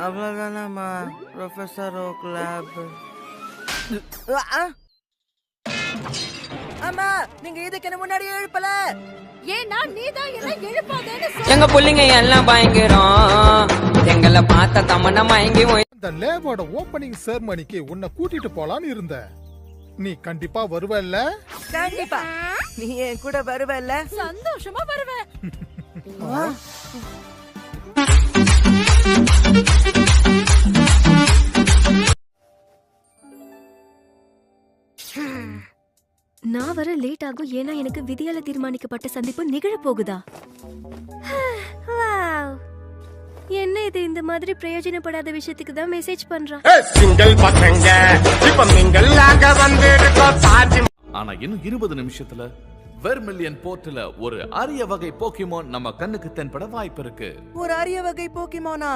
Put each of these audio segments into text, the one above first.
அவ்வளவுதானம்மா professor okay lab. அம்மா நீங்க இதுக்கு என்ன முன்னாடி எழுப்பல. ஏன்னா நீதான் என்ன எழுப்பாதேன்னு எங்க புள்ளைங்க எல்லாம் பயங்கரம், எங்களை பார்த்த தமன்னா மயங்கி இந்த லேபோட ஓபனிங் செரமனிக்கு உன்னை கூட்டிட்டு போலான்னு இருந்த. நீ கண்டிப்பா வருவல்ல? கண்டிப்பா நீ என் கூட வருவல்ல? சந்தோஷமா வருவேன். நான் வர லேட் ஆகும், ஏன்னா எனக்கு விதியால தீர்மானிக்கப்பட்ட சந்திப்பு நிகழ போகுதா? என்ன இது, இந்த மாதிரி பிரயோஜனப்படாத விஷயத்துக்கு தான் மெசேஜ் பண்றான். ஆனா இன்னும் 20 நிமிஷத்துல வெர்மிலியன் போர்ட்ல ஒரு அரிய வகை போக்கிமோன் நம்ம கண்ணுக்கு தென்பட வாய்ப்பு இருக்கு. ஒரு அரிய வகை போக்கிமோனா?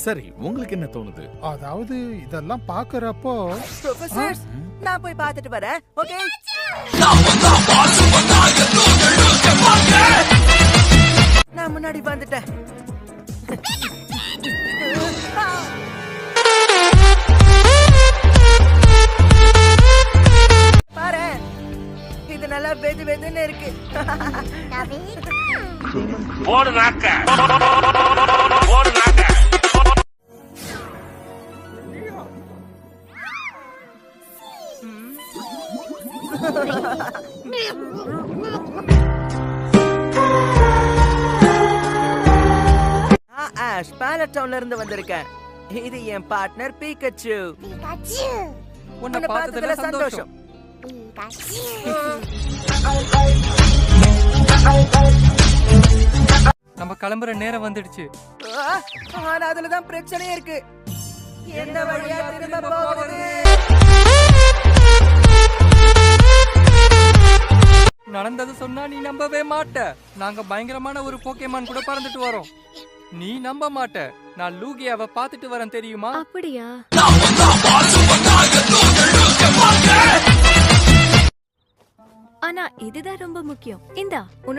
சரி, உங்களுக்கு என்ன தோணுது? அதாவது இதெல்லாம் பாக்குறப்போ ப்ரொஃபசர் நான் போய் பார்த்துட்டு வரேன். ஓகே நான் முன்னாடி வந்துட்டேன். பாரு இது நல்லா வெது வெதுன்னு இருக்கு. போடு நாக்க போடு நாக்க. ஆஷ் பேலட் டவுன்ல இருந்து வந்திருக்கேன். இது என் பார்ட்னர் பீகச்சு. உன்னை பார்த்ததுல சந்தோஷம். நம்ம கிளம்புற நேரம் வந்துடுச்சு. ஆனா அதுலதான் பிரச்சனையே இருக்கு. எந்த வழியா திரும்ப போகிறது? நடந்தது சொன்னா நீ நம்பவே மாட்ட. நாங்க பயங்கரமான ஒரு போக்கேமான் கூட பறந்துட்டு வரோம். நீ நம்ப மாட்ட. நான் லூகியாவை பார்த்துட்டு வரேன், தெரியுமா? அப்படியா? ஆனா இதுதான் ரொம்ப முக்கியம். இந்தா உன்னோட